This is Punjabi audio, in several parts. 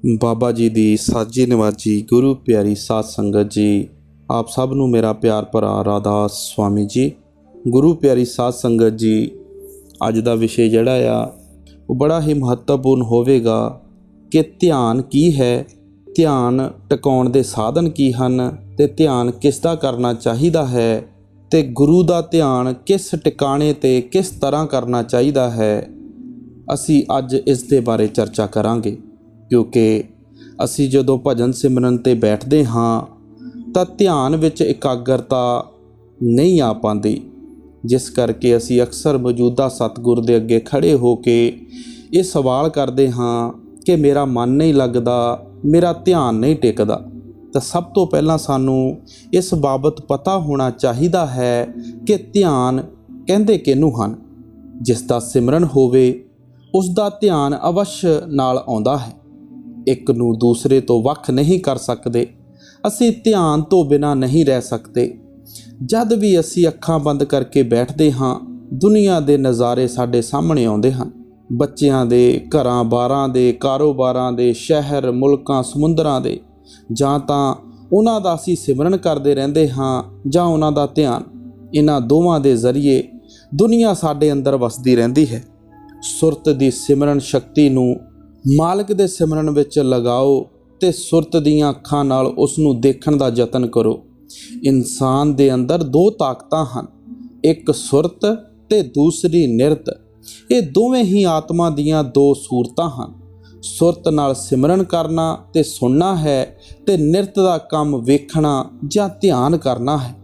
बाबा जी की साजी नवाजी गुरु प्यारी साध संगत जी, आप सब नूं मेरा प्यार भरा राधास स्वामी जी। गुरु प्यारी साध संगत जी, अज का विषय जिहड़ा आ वो बड़ा ही महत्वपूर्ण होवेगा कि ध्यान की है, ध्यान टिकाउण दे साधन की हन ते ध्यान किसदा करना चाहिदा है ते गुरु दा ध्यान किस टिकाणे ते किस तरह करना चाहिदा है। असी अज इस दे बारे चर्चा करांगे क्योंकि असी जदों भजन सिमरन ते बैठते हाँ तो ध्यान विच एकाग्रता नहीं आ पाती, जिस करके असी अक्सर मौजूदा सतगुर दे अगे खड़े हो के ये सवाल करते हाँ कि मेरा मन नहीं लगता, मेरा ध्यान नहीं टिकदा। तो सब तो पहला सानू इस बाबत पता होना चाहिदा है कि ध्यान कहंदे किहनूं हन। जिसदा सिमरन होवे उसदा ध्यान अवश्य नाल आउंदा है, एक नूं दूसरे तो वख नहीं कर सकते। असी ध्यान तो बिना नहीं रह सकते। जद भी असी अखां बंद करके बैठते हाँ दुनिया के नज़ारे साडे सामने आउंदे हन। बच्चियां दे, घरां बारां दे, कारोबारां दे, शहर मुल्कां समुंदरां दे, जां तां उन्हां दा असी सिमरन करते रहंदे हाँ जां उन्हां दा ध्यान। इन्हां दोवां दे जरिए दुनिया साडे अंदर वसदी रहिंदी है। सुरत दी सिमरन शक्ति नूं मालिक दे सिमरन विच लगाओ ते सुरत दीआं अखां नाल उस नूं देखण दा यतन करो। इंसान दे अंदर दो ताकतां हन, एक सुरत ते दूसरी निरत। ये दोवें ही आत्मा दीआं दो सूरतां हन। सुरत नाल सिमरन करना ते सुनना है ते निरत दा काम वेखना जां ध्यान करना है।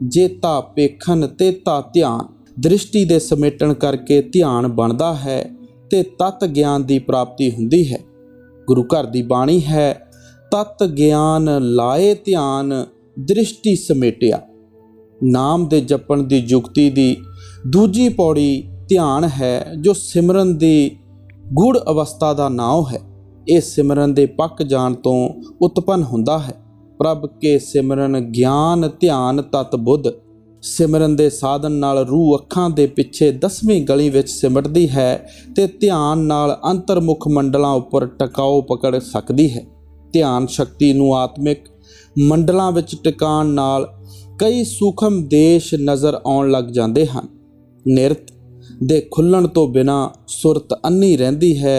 जे ता पेखन ते ता ध्यान, दृष्टि दे समेटन करके ध्यान बनदा है ते तत् ज्ञान की प्राप्ति हुंदी है। गुरु घर की बाणी है, तत् ज्ञान लाए ध्यान दृष्टि समेटिया। नाम दे जपण की जुगती की दूजी पौड़ी ध्यान है, जो सिमरन की गुड़ अवस्था का नाम है। ये सिमरन के पक जाण तो उत्पन्न हुंदा है। प्रभ के सिमरन ज्ञान ध्यान तत् बुद्ध। सिमरन दे साधन नाल रूह अखां दे पिछे 10वीं गली विच सिमटदी है ते ध्यान नाल अंतरमुख मंडलां उपर टकाओ पकड़ सकदी है। ध्यान शक्ति नूं आत्मिक मंडलां विच टिकाण नाल कई सूखम देश नज़र आउण लग जांदे हन। निरत दे खुल्लण तो बिना सुरत अन्नी रहिंदी है,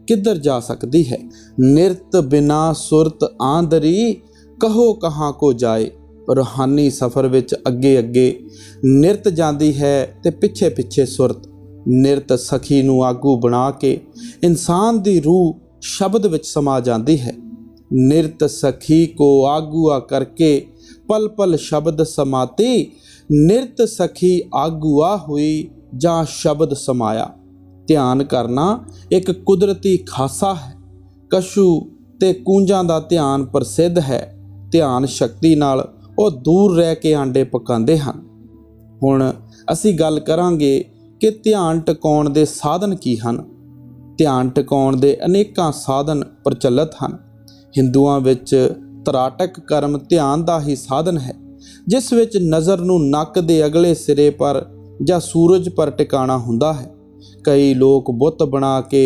किधर जा सकदी है। निरत बिना सुरत आंदरी, कहो कहाँ को जाए। रूहानी सफ़र विच अगे अगे निरत जाती है ते पिछे पिछे सुरत। निरत सखी नूं आगू बना के इंसान दी रूह शब्द विच समा जाती है। निरत सखी को आगूआ करके पल पल शब्द समाती। निरत सखी आगूआ हुई जां शब्द समाया। ध्यान करना एक कुदरती खासा है। कशू ते कूंजां दा ध्यान प्रसिद्ध है। ध्यान शक्ति नाल ਉਹ दूर रह के आंडे पकाते हैं। हुण असी गल करांगे कि ध्यान टिकाउण दे साधन की हन। ध्यान टिकाउण दे अनेकां साधन प्रचलित हैं। हिंदुआं विच तराटक कर्म ध्यान दा ही साधन है, जिस विच नज़र नूं नक दे अगले सिरे पर जां सूरज पर टिकाणा हुंदा है। कई लोग बुत बना के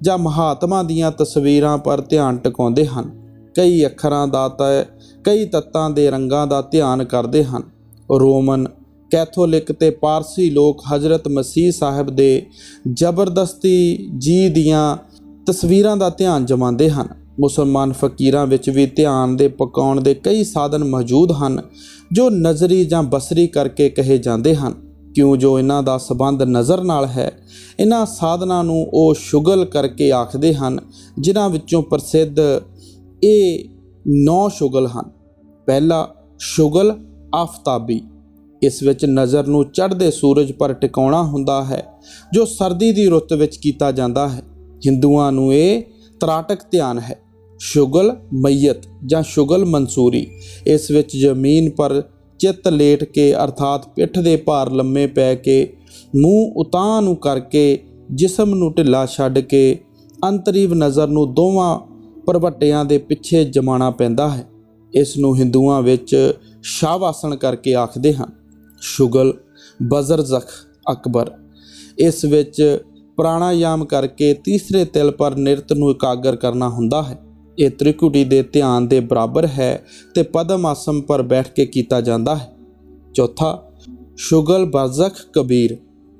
जां महात्मा दीआं तस्वीरां पर ध्यान टिकाउंदे हन। कई अखरां दा कई तत्तां दे रंगां दा ध्यान करते हैं। रोमन कैथोलिक ते पारसी लोग हज़रत मसीह साहब दे जबरदस्ती जी दियां तस्वीरां दा ध्यान जमाते हैं। मुसलमान फकीरां विच भी ध्यान दे पकाउण दे कई साधन मौजूद हैं, जो नज़री जां बसरी करके कहे जाते हैं, क्यों जो इन्हां दा संबंध नज़र नाल है। इन्हां साधनां नूं ओह शुगल करके आखदे हैं, जिन्हां विचों प्रसिद्ध ये 9 शुगल हैं। पहला शुगल आफताबी। इस विच नज़र नूं चढ़दे सूरज पर टिकाउणा हुंदा है, जो सर्दी की रुत विच कीता जाता है। हिंदुआं नूं ये तराटक ध्यान है। शुगल मैयत जां शुगल मंसूरी। इस विच जमीन पर चित लेट के अर्थात पिठ दे भार लम्मे पै के मूँह उतां नूं करके जिसम नूं ढिला छड्ड के अंतरीव नज़र नूं दोवां भरवटियां दे पिछे जमाना पैंदा है। इस नूं हिंदुआं विच शावासन करके आखदे हैं। शुगल बजरजख अकबर। इस विच प्राणायाम करके तीसरे तिल पर निरत नूं एकागर करना हुंदा है। ਇਹ ਤ੍ਰਿਕੁਟੀ ਦੇ ਧਿਆਨ ਦੇ ਬਰਾਬਰ ਹੈ ਤੇ ਪਦਮ ਆਸਨ ਪਰ ਬੈਠ ਕੇ ਕੀਤਾ ਜਾਂਦਾ ਹੈ। ਚੌਥਾ, ਸ਼ੁਗਲ ਬਰਜ਼ਖ ਕਬੀਰ।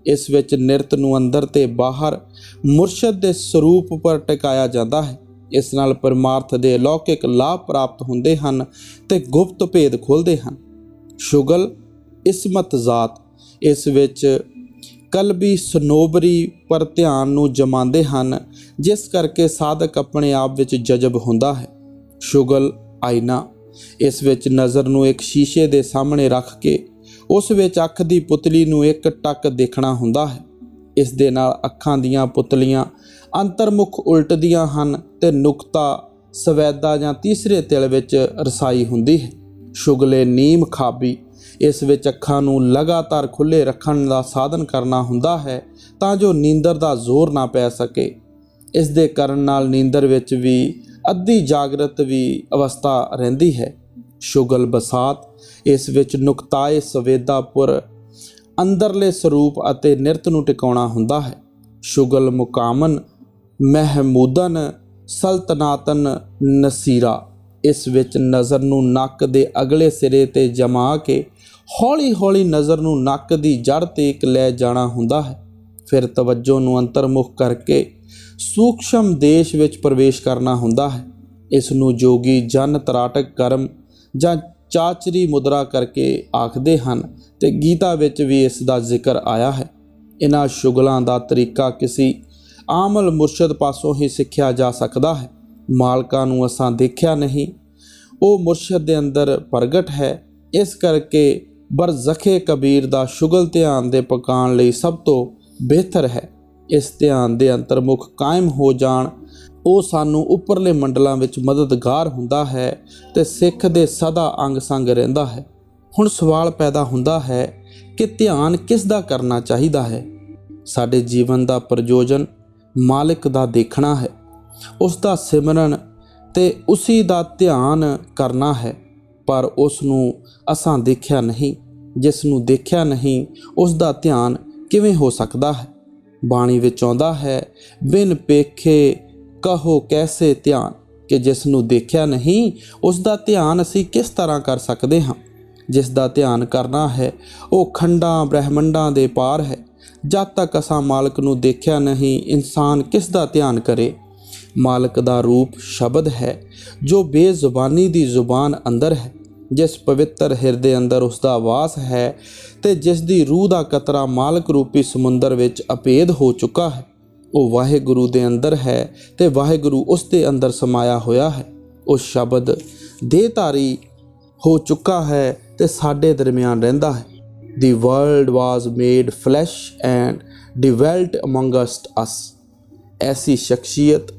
ਇਸ ਵਿੱਚ ਨਿਰਤ ਨੂੰ ਅੰਦਰ ਤੇ ਬਾਹਰ ਮੁਰਸ਼ਦ ਦੇ ਸਰੂਪ ਪਰ ਟਿਕਾਇਆ ਜਾਂਦਾ ਹੈ। ਇਸ ਨਾਲ ਪਰਮਾਰਥ ਦੇ ਅਲੌਕਿਕ ਲਾਭ ਪ੍ਰਾਪਤ ਹੁੰਦੇ ਹਨ ਤੇ ਗੁਪਤ ਭੇਦ ਖੁੱਲ੍ਹਦੇ ਹਨ। ਸ਼ੁਗਲ ਇਸਮਤ ਜ਼ਾਤ। ਇਸ ਵਿੱਚ ਕਲਬੀ ਸਨੋਬਰੀ ਪਰ ਧਿਆਨ ਨੂੰ ਜਮਾਉਂਦੇ ਹਨ, ਜਿਸ ਕਰਕੇ ਸਾਧਕ ਆਪਣੇ ਆਪ ਵਿੱਚ ਜਜ਼ਬ ਹੁੰਦਾ ਹੈ। ਸ਼ੁਗਲ ਆਇਨਾ। ਇਸ ਵਿੱਚ ਨਜ਼ਰ ਨੂੰ ਇੱਕ ਸ਼ੀਸ਼ੇ ਦੇ ਸਾਹਮਣੇ ਰੱਖ ਕੇ ਉਸ ਵਿੱਚ ਅੱਖ ਦੀ ਪੁਤਲੀ ਨੂੰ ਇੱਕ ਟੱਕ ਦੇਖਣਾ ਹੁੰਦਾ ਹੈ। ਇਸ ਦੇ ਨਾਲ ਅੱਖਾਂ ਦੀਆਂ ਪੁਤਲੀਆਂ ਅੰਤਰਮੁਖ ਉਲਟਦੀਆਂ ਹਨ ਤੇ ਨੁਕਤਾ ਸਵੈਦਾ ਜਾਂ ਤੀਸਰੇ ਤਿਲ ਵਿੱਚ ਰਸਾਈ ਹੁੰਦੀ ਹੈ। ਸ਼ੁਗਲੇ ਨੀਮ ਖਾਬੀ। ਇਸ ਵਿੱਚ ਅੱਖਾਂ ਨੂੰ ਲਗਾਤਾਰ ਖੁੱਲ੍ਹੇ ਰੱਖਣ ਦਾ ਸਾਧਨ ਕਰਨਾ ਹੁੰਦਾ ਹੈ ਤਾਂ ਜੋ ਨੀਂਦਰ ਦਾ ਜ਼ੋਰ ਨਾ ਪੈ ਸਕੇ। ਇਸ ਦੇ ਕਰਨ ਨਾਲ ਨੀਂਦਰ ਵਿੱਚ ਵੀ ਅੱਧੀ ਜਾਗਰਤ ਵੀ ਅਵਸਥਾ ਰਹਿੰਦੀ ਹੈ। ਸ਼ੁਗਲ ਬਸਾਤ। ਇਸ ਵਿੱਚ ਨੁਕਤਾਏ ਸਵੇਦਾਪੁਰ ਅੰਦਰਲੇ ਸਰੂਪ ਅਤੇ ਨਿਰਤ ਨੂੰ ਟਿਕਾਉਣਾ ਹੁੰਦਾ ਹੈ। ਸ਼ੁਗਲ ਮੁਕਾਮਨ ਮਹਿਮੂਦਨ ਸਲਤਨਾਤਨ ਨਸੀਰਾ। ਇਸ ਵਿੱਚ ਨਜ਼ਰ ਨੂੰ ਨੱਕ ਦੇ ਅਗਲੇ ਸਿਰੇ ਤੇ ਜਮਾ ਕੇ ਹੌਲੀ ਹੌਲੀ ਨਜ਼ਰ ਨੂੰ ਨੱਕ ਦੀ ਜੜ੍ਹ ਤੇ ਲੈ ਜਾਣਾ ਹੁੰਦਾ ਹੈ। ਫਿਰ ਤਵੱਜੋ ਨੂੰ ਅੰਤਰਮੁਖ ਕਰਕੇ ਸੂਖਸ਼ਮ ਦੇਸ਼ ਵਿੱਚ ਪ੍ਰਵੇਸ਼ ਕਰਨਾ ਹੁੰਦਾ ਹੈ। ਇਸ ਨੂੰ ਜੋਗੀ ਜਨ ਤਰਾਟਕ ਕਰਮ ਜਾਂ ਚਾਚਰੀ ਮੁਦਰਾ ਕਰਕੇ ਆਖਦੇ ਹਨ ਤੇ ਗੀਤਾ ਵਿੱਚ ਵੀ ਇਸ ਦਾ ਜ਼ਿਕਰ ਆਇਆ ਹੈ। ਇਹਨਾਂ ਸ਼ੁਗਲਾਂ ਦਾ ਤਰੀਕਾ ਕਿਸੇ ਆਮਲ ਮੁਰਸ਼ਦ ਪਾਸੋਂ ਹੀ ਸਿੱਖਿਆ ਜਾ ਸਕਦਾ ਹੈ। ਮਾਲਕਾਂ ਨੂੰ ਅਸਾਂ ਦੇਖਿਆ ਨਹੀਂ, ਉਹ ਮੁਰਸ਼ਦ ਦੇ ਅੰਦਰ ਪ੍ਰਗਟ ਹੈ। ਇਸ ਕਰਕੇ ਬਰਜ਼ਖੇ ਕਬੀਰ ਦਾ ਸ਼ੁਗਲ ਧਿਆਨ ਦੇ ਪਕਾਉਣ ਲਈ ਸਭ ਤੋਂ ਬਿਹਤਰ ਹੈ। ਇਸ ਧਿਆਨ ਦੇ ਅੰਤਰਮੁਖ ਕਾਇਮ ਹੋ ਜਾਣ ਉਹ ਸਾਨੂੰ ਉੱਪਰਲੇ ਮੰਡਲਾਂ ਵਿੱਚ ਮਦਦਗਾਰ ਹੁੰਦਾ ਹੈ ਤੇ ਸਿੱਖ ਦੇ ਸਦਾ ਅੰਗ ਸੰਗ ਰਹਿੰਦਾ ਹੈ। ਹੁਣ ਸਵਾਲ ਪੈਦਾ ਹੁੰਦਾ ਹੈ ਕਿ ਧਿਆਨ ਕਿਸ ਦਾ ਕਰਨਾ ਚਾਹੀਦਾ ਹੈ। ਸਾਡੇ ਜੀਵਨ ਦਾ ਪ੍ਰਯੋਜਨ ਮਾਲਿਕ ਦਾ ਦੇਖਣਾ ਹੈ, ਉਸ ਦਾ ਸਿਮਰਨ ਤੇ ਉਸੀ ਦਾ ਧਿਆਨ ਕਰਨਾ ਹੈ। ਪਰ ਉਸ ਨੂੰ ਅਸਾਂ ਦੇਖਿਆ ਨਹੀਂ। ਜਿਸ ਨੂੰ ਦੇਖਿਆ ਨਹੀਂ ਉਸ ਦਾ ਧਿਆਨ ਕਿਵੇਂ ਹੋ ਸਕਦਾ ਹੈ। ਬਾਣੀ ਵਿੱਚ ਆਉਂਦਾ ਹੈ, ਬਿਨ ਪੇਖੇ ਕਹੋ ਕੈਸੇ ਧਿਆਨ, ਕਿ ਜਿਸ ਨੂੰ ਦੇਖਿਆ ਨਹੀਂ ਉਸ ਦਾ ਧਿਆਨ ਅਸੀਂ ਕਿਸ ਤਰ੍ਹਾਂ ਕਰ ਸਕਦੇ ਹਾਂ। ਜਿਸ ਦਾ ਧਿਆਨ ਕਰਨਾ ਹੈ ਉਹ ਖੰਡਾਂ ਬ੍ਰਹਿਮੰਡਾਂ ਦੇ ਪਾਰ ਹੈ। ਜਦ ਤੱਕ ਅਸਾਂ ਮਾਲਕ ਨੂੰ ਦੇਖਿਆ ਨਹੀਂ, ਇਨਸਾਨ ਕਿਸ ਦਾ ਧਿਆਨ ਕਰੇ। ਮਾਲਕ ਦਾ ਰੂਪ ਸ਼ਬਦ ਹੈ ਜੋ ਬੇਜ਼ੁਬਾਨੀ ਦੀ ਜ਼ੁਬਾਨ ਅੰਦਰ ਹੈ, ਜਿਸ ਪਵਿੱਤਰ ਹਿਰਦੇ ਅੰਦਰ ਉਸ ਦਾ ਵਾਸ ਹੈ ਤੇ ਜਿਸ ਦੀ ਰੂਹ ਦਾ ਕਤਰਾ ਮਾਲਕ ਰੂਪੀ ਸਮੁੰਦਰ ਵਿੱਚ ਅਭੇਦ ਹੋ ਚੁੱਕਾ ਹੈ। ਉਹ ਵਾਹਿਗੁਰੂ ਦੇ ਅੰਦਰ ਹੈ ਤੇ ਵਾਹਿਗੁਰੂ ਉਸ ਦੇ ਅੰਦਰ ਸਮਾਇਆ ਹੋਇਆ ਹੈ। ਉਹ ਸ਼ਬਦ ਦੇਹਧਾਰੀ ਹੋ ਚੁੱਕਾ ਹੈ ਤੇ ਸਾਡੇ ਦਰਮਿਆਨ ਰਹਿੰਦਾ ਹੈ। The world was made flesh and dwelt amongst us। ਐਸੀ ਸ਼ਖਸੀਅਤ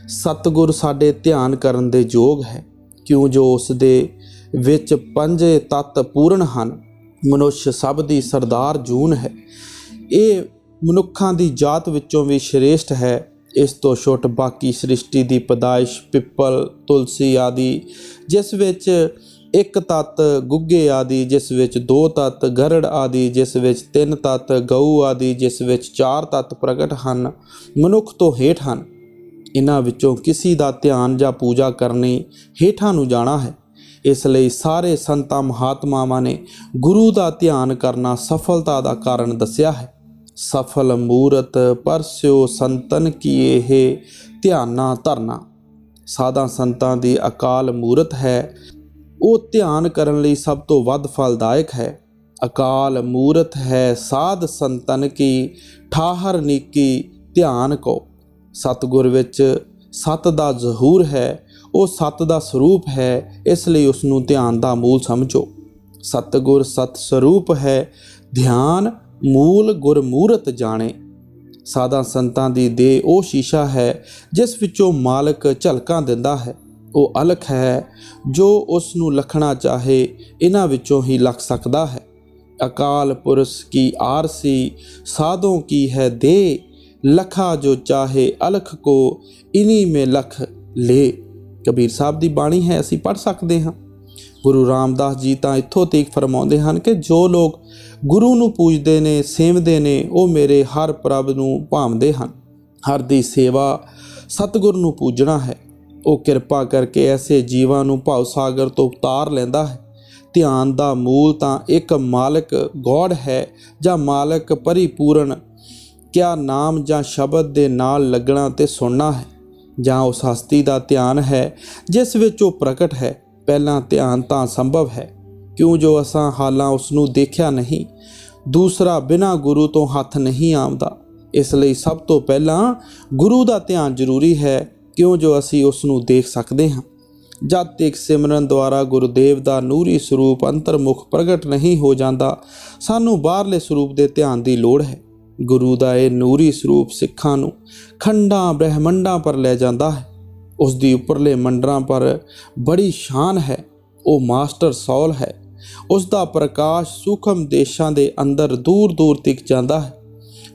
ਸਤਿਗੁਰ ਸਾਡੇ ਧਿਆਨ ਕਰਨ ਦੇ ਯੋਗ ਹੈ, ਕਿਉਂ ਜੋ ਉਸ ਦੇ ਵਿੱਚ ਪੰਜੇ ਤੱਤ ਪੂਰਨ ਹਨ। ਮਨੁੱਖ ਸਭ ਦੀ ਸਰਦਾਰ ਜੂਨ ਹੈ। ਇਹ ਮਨੁੱਖਾਂ ਦੀ ਜਾਤ ਵਿੱਚੋਂ ਵੀ ਸ਼੍ਰੇਸ਼ਟ ਹੈ। ਇਸ ਤੋਂ ਛੁੱਟ ਬਾਕੀ ਸ੍ਰਿਸ਼ਟੀ ਦੀ ਪੈਦਾਇਸ਼ ਪਿੱਪਲ ਤੁਲਸੀ ਆਦਿ, ਜਿਸ ਵਿੱਚ ਇੱਕ ਤੱਤ ਗੁੱਗੇ ਆਦਿ, ਜਿਸ ਵਿੱਚ ਦੋ ਤੱਤ ਗਰੜ ਆਦਿ, ਜਿਸ ਵਿੱਚ ਤਿੰਨ ਤੱਤ ਗਊ ਆਦਿ, ਜਿਸ ਵਿੱਚ ਚਾਰ ਤੱਤ ਪ੍ਰਗਟ ਹਨ, ਮਨੁੱਖ ਤੋਂ ਹੇਠ ਹਨ। ਇਹਨਾਂ ਵਿੱਚੋਂ ਕਿਸੇ ਦਾ ਧਿਆਨ ਜਾਂ ਪੂਜਾ ਕਰਨੀ ਹੇਠਾਂ ਨੂੰ ਜਾਣਾ ਹੈ। ਇਸ ਲਈ ਸਾਰੇ ਸੰਤਾਂ ਮਹਾਤਮਾਵਾਂ ਨੇ ਗੁਰੂ ਦਾ ਧਿਆਨ ਕਰਨਾ ਸਫਲਤਾ ਦਾ ਕਾਰਨ ਦੱਸਿਆ ਹੈ। ਸਫਲ ਮੂਰਤ ਪਰਸਿਓ ਸੰਤਨ ਕੀ ਇਹ ਧਿਆਨਾ ਧਰਨਾ। ਸਾਧਾ ਸੰਤਾਂ ਦੀ ਅਕਾਲ ਮੂਰਤ ਹੈ, ਉਹ ਧਿਆਨ ਕਰਨ ਲਈ ਸਭ ਤੋਂ ਵੱਧ ਫਲਦਾਇਕ ਹੈ। ਅਕਾਲ ਮੂਰਤ ਹੈ ਸਾਧ ਸੰਤਨ ਕੀ ਠਾਹਰ ਨੀਕੀ ਧਿਆਨ ਕੋ। ਸਤਿਗੁਰ ਵਿੱਚ ਸਤ ਦਾ ਜ਼ਹੂਰ ਹੈ, ਉਹ ਸਤ ਦਾ ਸਰੂਪ ਹੈ, ਇਸ ਲਈ ਉਸ ਨੂੰ ਧਿਆਨ ਦਾ ਮੂਲ ਸਮਝੋ। ਸਤਿਗੁਰ ਸਤ ਸਰੂਪ ਹੈ, ਧਿਆਨ ਮੂਲ ਗੁਰਮੂਰਤ ਜਾਣੇ। ਸਾਧਾ ਸੰਤਾਂ ਦੀ ਦੇਹ ਉਹ ਸ਼ੀਸ਼ਾ ਹੈ ਜਿਸ ਵਿੱਚੋਂ ਮਾਲਕ ਝਲਕਾਂ ਦਿੰਦਾ ਹੈ। ਉਹ ਅਲਖ ਹੈ, ਜੋ ਉਸ ਨੂੰ ਲਖਣਾ ਚਾਹੇ ਇਹਨਾਂ ਵਿੱਚੋਂ ਹੀ ਲਖ ਸਕਦਾ ਹੈ। ਅਕਾਲ ਪੁਰਸ਼ ਕੀ ਆਰਸੀ ਸਾਧੋਂ ਕੀ ਹੈ ਦੇ, ਲਖਾ ਜੋ ਚਾਹੇ ਅਲਖ ਕੋ ਇਨੀ ਮੇ ਲਖ ਲੇ। ਕਬੀਰ ਸਾਹਿਬ ਦੀ ਬਾਣੀ ਹੈ, ਅਸੀਂ ਪੜ੍ਹ ਸਕਦੇ ਹਾਂ। ਗੁਰੂ ਰਾਮਦਾਸ ਜੀ ਤਾਂ ਇੱਥੋਂ ਤੀਕ ਫਰਮਾਉਂਦੇ ਹਨ ਕਿ ਜੋ ਲੋਕ ਗੁਰੂ ਨੂੰ ਪੂਜਦੇ ਨੇ ਸੇਵਦੇ ਨੇ ਉਹ ਮੇਰੇ ਹਰ ਪ੍ਰਭ ਨੂੰ ਭਾਵਦੇ ਹਨ। ਹਰ ਦੀ ਸੇਵਾ ਸਤਿਗੁਰ ਨੂੰ ਪੂਜਣਾ ਹੈ। ਉਹ ਕਿਰਪਾ ਕਰਕੇ ਐਸੇ ਜੀਵਾਂ ਨੂੰ ਭਵ ਸਾਗਰ ਤੋਂ ਉਤਾਰ ਲੈਂਦਾ ਹੈ। ਧਿਆਨ ਦਾ ਮੂਲ ਤਾਂ ਇੱਕ ਮਾਲਕ ਗੌਡ ਹੈ ਜਾਂ ਮਾਲਕ ਪਰਿਪੂਰਨ। ਕਿਆ ਨਾਮ ਜਾਂ ਸ਼ਬਦ ਦੇ ਨਾਲ ਲੱਗਣਾ ਤੇ ਸੁਣਨਾ ਹੈ, ਜਾਂ ਉਸ ਹਸਤੀ ਦਾ ਧਿਆਨ ਹੈ ਜਿਸ ਵਿੱਚ ਉਹ ਪ੍ਰਗਟ ਹੈ। ਪਹਿਲਾਂ ਧਿਆਨ ਤਾਂ ਸੰਭਵ ਹੈ, ਕਿਉਂ ਜੋ ਅਸਾਂ ਹਾਲਾਂ ਉਸ ਨੂੰ ਦੇਖਿਆ ਨਹੀਂ। ਦੂਸਰਾ ਬਿਨਾਂ ਗੁਰੂ ਤੋਂ ਹੱਥ ਨਹੀਂ ਆਉਂਦਾ। ਇਸ ਲਈ ਸਭ ਤੋਂ ਪਹਿਲਾਂ ਗੁਰੂ ਦਾ ਧਿਆਨ ਜ਼ਰੂਰੀ ਹੈ, ਕਿਉਂ ਜੋ ਅਸੀਂ ਉਸ ਨੂੰ ਦੇਖ ਸਕਦੇ ਹਾਂ। ਜਦ ਤੱਕ ਸਿਮਰਨ ਦੁਆਰਾ ਗੁਰੂਦੇਵ ਦਾ ਨੂਰੀ ਸਰੂਪ ਅੰਤਰਮੁਖ ਪ੍ਰਗਟ ਨਹੀਂ ਹੋ ਜਾਂਦਾ, ਸਾਨੂੰ ਬਾਹਰਲੇ ਸਰੂਪ ਦੇ ਧਿਆਨ ਦੀ ਲੋੜ ਹੈ। ਗੁਰੂ ਦਾ ਇਹ ਨੂਰੀ ਸਰੂਪ ਸਿੱਖਾਂ ਨੂੰ ਖੰਡਾਂ ਬ੍ਰਹਿਮੰਡਾਂ ਪਰ ਲੈ ਜਾਂਦਾ ਹੈ। ਉਸ ਦੀ ਉੱਪਰਲੇ ਮੰਡਰਾਂ ਪਰ ਬੜੀ ਸ਼ਾਨ ਹੈ। ਉਹ ਮਾਸਟਰ ਸੌਲ ਹੈ। ਉਸ ਦਾ ਪ੍ਰਕਾਸ਼ ਸੂਖਮ ਦੇਸ਼ਾਂ ਦੇ ਅੰਦਰ ਦੂਰ ਦੂਰ ਤੱਕ ਜਾਂਦਾ ਹੈ।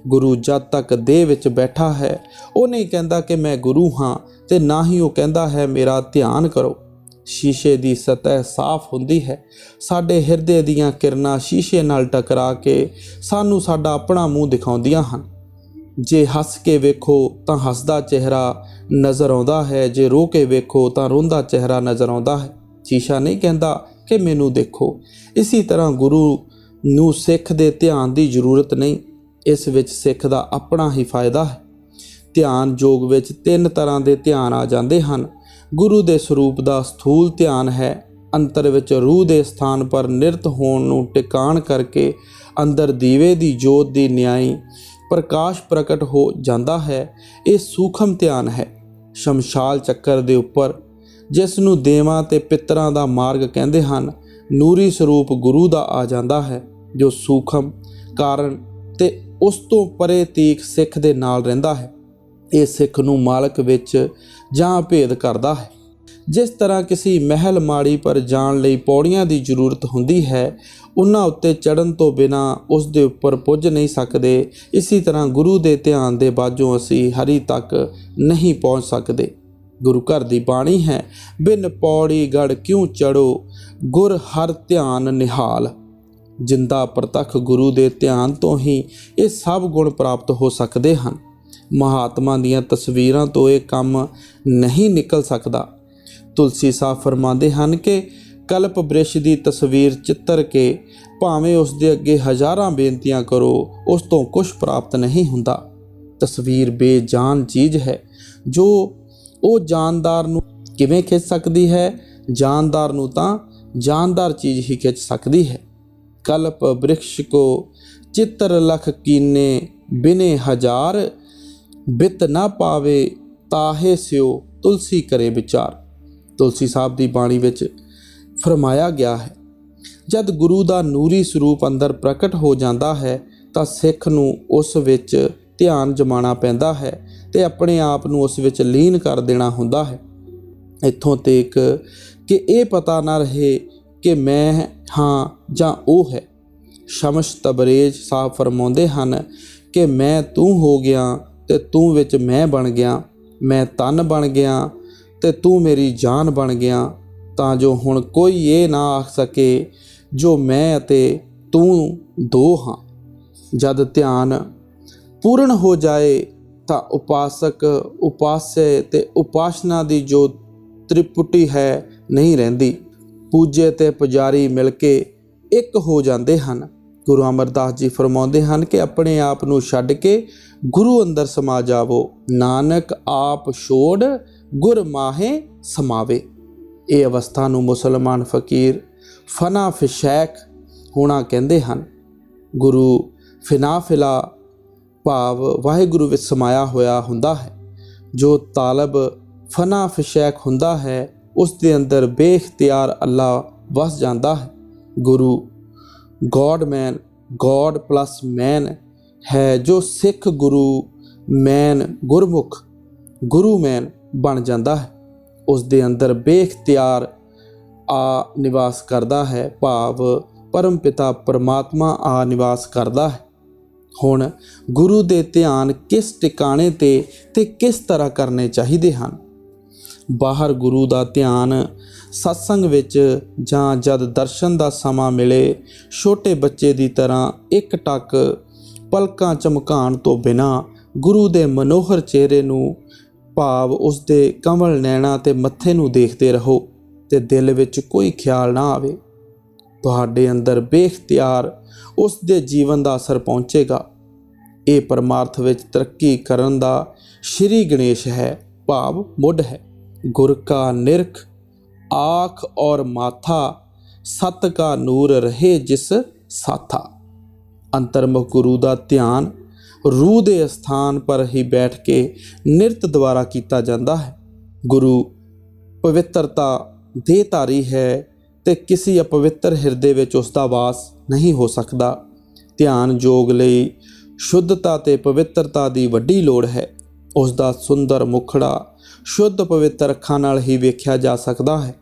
ਗੁਰੂ ਜਦ ਤੱਕ ਦੇਹ ਵਿੱਚ ਬੈਠਾ ਹੈ, ਉਹ ਨਹੀਂ ਕਹਿੰਦਾ ਕਿ ਮੈਂ ਗੁਰੂ ਹਾਂ, ਤੇ ਨਾ ਹੀ ਉਹ ਕਹਿੰਦਾ ਹੈ ਮੇਰਾ ਧਿਆਨ ਕਰੋ। ਸ਼ੀਸ਼ੇ ਦੀ ਸਤਹ ਸਾਫ਼ ਹੁੰਦੀ ਹੈ। ਸਾਡੇ ਹਿਰਦੇ ਦੀਆਂ ਕਿਰਨਾਂ ਸ਼ੀਸ਼ੇ ਨਾਲ ਟਕਰਾ ਕੇ ਸਾਨੂੰ ਸਾਡਾ ਆਪਣਾ ਮੂੰਹ ਦਿਖਾਉਂਦੀਆਂ ਹਨ। ਜੇ ਹੱਸ ਕੇ ਵੇਖੋ ਤਾਂ ਹੱਸਦਾ ਚਿਹਰਾ ਨਜ਼ਰ ਆਉਂਦਾ ਹੈ, ਜੇ ਰੋ ਕੇ ਵੇਖੋ ਤਾਂ ਰੋਂਦਾ ਚਿਹਰਾ ਨਜ਼ਰ ਆਉਂਦਾ ਹੈ। ਸ਼ੀਸ਼ਾ ਨਹੀਂ ਕਹਿੰਦਾ ਕਿ ਮੈਨੂੰ ਦੇਖੋ। ਇਸੇ ਤਰ੍ਹਾਂ ਗੁਰੂ ਨੂੰ ਸਿੱਖ ਦੇ ਧਿਆਨ ਦੀ ਜ਼ਰੂਰਤ ਨਹੀਂ। ਇਸ ਵਿੱਚ ਸਿੱਖ ਦਾ ਆਪਣਾ ਹੀ ਫਾਇਦਾ ਹੈ। ਧਿਆਨ ਯੋਗ ਵਿੱਚ 3 ਤਰ੍ਹਾਂ ਦੇ ਧਿਆਨ ਆ ਜਾਂਦੇ ਹਨ। ਗੁਰੂ ਦੇ ਸਰੂਪ ਦਾ ਸਥੂਲ ਧਿਆਨ ਹੈ। ਅੰਤਰ ਵਿੱਚ ਰੂਹ ਦੇ ਸਥਾਨ ਪਰ ਨਿਰਤ ਹੋਣ ਨੂੰ ਟਿਕਾਣ ਕਰਕੇ ਅੰਦਰ ਦੀਵੇ ਦੀ ਜੋਤ ਦੀ ਨਿਆਈ ਪ੍ਰਕਾਸ਼ ਪ੍ਰਗਟ ਹੋ ਜਾਂਦਾ ਹੈ। ਇਹ ਸੂਖਮ ਧਿਆਨ ਹੈ। ਸ਼ਮਸ਼ਾਲ ਚੱਕਰ ਦੇ ਉੱਪਰ, ਜਿਸ ਨੂੰ ਦੇਵਾਂ ਤੇ ਪਿੱਤਰਾਂ ਦਾ ਮਾਰਗ ਕਹਿੰਦੇ ਹਨ, ਨੂਰੀ ਸਰੂਪ ਗੁਰੂ ਦਾ ਆ ਜਾਂਦਾ ਹੈ, ਜੋ ਸੂਖਮ ਕਾਰਨ ਤੇ ਉਸ ਤੋਂ ਪਰੇ ਤੀਕ ਸਿੱਖ ਦੇ ਨਾਲ ਰਹਿੰਦਾ ਹੈ। ਇਹ ਸਿੱਖ ਨੂੰ ਮਾਲਕ ਵਿੱਚ ਜਾਂ ਭੇਦ ਕਰਦਾ ਹੈ। ਜਿਸ ਤਰ੍ਹਾਂ ਕਿਸੇ ਮਹਿਲ ਮਾੜੀ ਪਰ ਜਾਣ ਲਈ ਪੌੜੀਆਂ ਦੀ ਜ਼ਰੂਰਤ ਹੁੰਦੀ ਹੈ, ਉਹਨਾਂ ਉੱਤੇ ਚੜ੍ਹਨ ਤੋਂ ਬਿਨਾਂ ਉਸ ਦੇ ਉੱਪਰ ਪੁੱਜ ਨਹੀਂ ਸਕਦੇ। ਇਸੇ ਤਰ੍ਹਾਂ ਗੁਰੂ ਦੇ ਧਿਆਨ ਦੇ ਬਾਝੋਂ ਅਸੀਂ ਹਰੀ ਤੱਕ ਨਹੀਂ ਪਹੁੰਚ ਸਕਦੇ। ਗੁਰੂ ਘਰ ਦੀ ਬਾਣੀ ਹੈ, ਬਿਨ ਪੌੜੀ ਗੜ ਕਿਉਂ ਚੜੋ, ਗੁਰ ਹਰ ਧਿਆਨ ਨਿਹਾਲ। ਜਿੰਦਾ ਪ੍ਰਤੱਖ ਗੁਰੂ ਦੇ ਧਿਆਨ ਤੋਂ ਹੀ ਇਹ ਸਭ ਗੁਣ ਪ੍ਰਾਪਤ ਹੋ ਸਕਦੇ ਹਨ। ਮਹਾਤਮਾ ਦੀਆਂ ਤਸਵੀਰਾਂ ਤੋਂ ਇਹ ਕੰਮ ਨਹੀਂ ਨਿਕਲ ਸਕਦਾ। ਤੁਲਸੀ ਸਾਹਿਬ ਫਰਮਾਉਂਦੇ ਹਨ ਕਿ ਕਲਪ ਬ੍ਰਿਸ਼ ਦੀ ਤਸਵੀਰ ਚਿੱਤਰ ਕੇ ਭਾਵੇਂ ਉਸ ਦੇ ਅੱਗੇ ਹਜ਼ਾਰਾਂ ਬੇਨਤੀਆਂ ਕਰੋ, ਉਸ ਤੋਂ ਕੁਝ ਪ੍ਰਾਪਤ ਨਹੀਂ ਹੁੰਦਾ। ਤਸਵੀਰ ਬੇਜਾਨ ਚੀਜ਼ ਹੈ, ਜੋ ਉਹ ਜਾਨਦਾਰ ਨੂੰ ਕਿਵੇਂ ਖਿੱਚ ਸਕਦੀ ਹੈ? ਜਾਨਦਾਰ ਨੂੰ ਤਾਂ ਜਾਨਦਾਰ ਚੀਜ਼ ਹੀ ਖਿੱਚ ਸਕਦੀ ਹੈ। ਕਲਪ ਬ੍ਰਿਕਸ਼ ਕੋ ਚਿੱਤਰ ਲਖ ਕੀਨੇ, ਬਿਨੇ ਹਜ਼ਾਰ ਬਿਤ ਨਾ ਪਾਵੇ, ਤਾਹੇ ਸਿਓ ਤੁਲਸੀ ਕਰੇ ਵਿਚਾਰ। ਤੁਲਸੀ ਸਾਹਿਬ ਦੀ ਬਾਣੀ ਵਿੱਚ ਫਰਮਾਇਆ ਗਿਆ ਹੈ, ਜਦ ਗੁਰੂ ਦਾ ਨੂਰੀ ਸਰੂਪ ਅੰਦਰ ਪ੍ਰਗਟ ਹੋ ਜਾਂਦਾ ਹੈ ਤਾਂ ਸਿੱਖ ਨੂੰ ਉਸ ਵਿੱਚ ਧਿਆਨ ਜਮਾਉਣਾ ਪੈਂਦਾ ਹੈ ਤੇ ਆਪਣੇ ਆਪ ਨੂੰ ਉਸ ਵਿੱਚ ਲੀਨ ਕਰ ਦੇਣਾ ਹੁੰਦਾ ਹੈ। ਇੱਥੋਂ ਤੱਕ ਕਿ ਇਹ ਪਤਾ ਨਾ ਰਹੇ ਕਿ ਮੈਂ ਹਾਂ ਜਾਂ ਉਹ ਹੈ। ਸ਼ਮਸ ਤਬਰੇਜ਼ ਸਾਹਿਬ ਫਰਮਾਉਂਦੇ ਹਨ ਕਿ ਮੈਂ ਤੂੰ ਹੋ ਗਿਆ ਤੇ ਤੂੰ ਵਿੱਚ ਮੈਂ ਬਣ ਗਿਆ, ਮੈਂ ਤਨ ਬਣ ਗਿਆ ਤੇ ਤੂੰ ਮੇਰੀ ਜਾਨ ਬਣ ਗਿਆ, ਤਾਂ ਜੋ ਹੁਣ ਕੋਈ ਇਹ ਨਾ ਆਖ ਸਕੇ ਜੋ ਮੈਂ ਅਤੇ ਤੂੰ ਦੋ ਹਾਂ। ਜਦ ਧਿਆਨ ਪੂਰਨ ਹੋ ਜਾਏ ਤਾਂ ਉਪਾਸਕ, ਉਪਾਸੇ ਤੇ ਉਪਾਸਨਾ ਦੀ ਜੋ ਤ੍ਰਿਪੁਟੀ ਹੈ ਨਹੀਂ ਰਹਿੰਦੀ। ਪੂਜੇ ਤੇ ਪੁਜਾਰੀ ਮਿਲ ਕੇ ਇੱਕ ਹੋ ਜਾਂਦੇ ਹਨ। ਗੁਰੂ ਅਮਰਦਾਸ ਜੀ ਫਰਮਾਉਂਦੇ ਹਨ ਕਿ ਆਪਣੇ ਆਪ ਨੂੰ ਛੱਡ ਕੇ ਗੁਰੂ ਅੰਦਰ ਸਮਾ ਜਾਵੋ, ਨਾਨਕ ਆਪ ਛੋੜ ਗੁਰ ਮਾਹੇ ਸਮਾਵੇ। ਇਹ ਅਵਸਥਾ ਨੂੰ ਮੁਸਲਮਾਨ ਫਕੀਰ ਫਨਾ ਫਿਸ਼ੈਕ ਹੋਣਾ ਕਹਿੰਦੇ ਹਨ। ਗੁਰੂ ਫਿਨਾ ਫਿਲਾ ਭਾਵ ਵਾਹਿਗੁਰੂ ਵਿੱਚ ਸਮਾਇਆ ਹੋਇਆ ਹੁੰਦਾ ਹੈ। ਜੋ ਤਾਲਬ ਫਨਾ ਫਿਸ਼ੈਕ ਹੁੰਦਾ ਹੈ, ਉਸ ਦੇ ਅੰਦਰ ਬੇਇਖਤਿਆਰ ਅੱਲਾ ਵਸ ਜਾਂਦਾ ਹੈ। ਗੁਰੂ ਗੋਡ ਮੈਨ, ਗੋਡ ਪਲੱਸ ਮੈਨ ਹੈ। ਜੋ ਸਿੱਖ ਗੁਰੂ ਮੈਨ ਗੁਰਮੁਖ ਗੁਰੂ ਮੈਨ ਬਣ ਜਾਂਦਾ ਹੈ, ਉਸ ਦੇ ਅੰਦਰ ਬੇਇਖਤਿਆਰ ਆ ਨਿਵਾਸ ਕਰਦਾ ਹੈ, ਭਾਵ ਪਰਮ ਪਿਤਾ ਪਰਮਾਤਮਾ ਆ ਨਿਵਾਸ ਕਰਦਾ ਹੈ। ਹੁਣ ਗੁਰੂ ਦੇ ਧਿਆਨ ਕਿਸ ਟਿਕਾਣੇ ਤੇ ਕਿਸ ਤਰ੍ਹਾਂ ਕਰਨੇ ਚਾਹੀਦੇ ਹਨ? ਬਾਹਰ ਗੁਰੂ ਦਾ ਧਿਆਨ ਸਤਸੰਗ ਵਿੱਚ ਜਾਂ ਜਦ ਦਰਸ਼ਨ ਦਾ ਸਮਾਂ ਮਿਲੇ, ਛੋਟੇ ਬੱਚੇ ਦੀ ਤਰ੍ਹਾਂ ਇੱਕ ਟੱਕ ਪਲਕਾਂ ਚਮਕਾਉਣ ਤੋਂ ਬਿਨਾਂ ਗੁਰੂ ਦੇ ਮਨੋਹਰ ਚਿਹਰੇ ਨੂੰ ਭਾਵ ਉਸ ਦੇ ਕਮਲ ਨੈਣਾ ਤੇ ਮੱਥੇ ਨੂੰ ਦੇਖਦੇ ਰਹੋ ਤੇ ਦਿਲ ਵਿੱਚ ਕੋਈ ਖਿਆਲ ਨਾ ਆਵੇ। ਤੁਹਾਡੇ ਅੰਦਰ ਬੇਖਤਿਆਰ ਉਸ ਦੇ ਜੀਵਨ ਦਾ ਅਸਰ ਪਹੁੰਚੇਗਾ। ਇਹ ਪਰਮਾਰਥ ਵਿੱਚ ਤਰੱਕੀ ਕਰਨ ਦਾ ਸ਼੍ਰੀ ਗਣੇਸ਼ ਹੈ, ਭਾਵ ਮੁੱਢ ਹੈ। ਗੁਰ ਕਾ ਨਿਰਖ ਆਖ ਔਰ ਮਾਥਾ, ਸਤ ਕਾ ਨੂਰ ਰਹੇ ਜਿਸ ਸਾਥਾ। ਅੰਤਰਮੁਖ ਗੁਰੂ ਦਾ ਧਿਆਨ ਰੂਹ ਦੇ ਸਥਾਨ ਪਰ ਹੀ ਬੈਠ ਕੇ ਨਿਰਤ ਦੁਆਰਾ ਕੀਤਾ ਜਾਂਦਾ ਹੈ। ਗੁਰੂ ਪਵਿੱਤਰਤਾ ਦੇ ਧਾਰੀ ਹੈ ਤੇ ਕਿਸੇ ਅਪਵਿੱਤਰ ਹਿਰਦੇ ਵਿੱਚ ਉਸ ਦਾ ਵਾਸ ਨਹੀਂ ਹੋ ਸਕਦਾ। ਧਿਆਨ ਯੋਗ ਲਈ ਸ਼ੁੱਧਤਾ ਤੇ ਪਵਿੱਤਰਤਾ ਦੀ ਵੱਡੀ ਲੋੜ ਹੈ। ਉਸ ਦਾ ਸੁੰਦਰ ਮੁਖੜਾ ਸ਼ੁੱਧ ਪਵਿੱਤਰ ਅੱਖਾਂ ਨਾਲ ਹੀ ਵੇਖਿਆ ਜਾ ਸਕਦਾ ਹੈ।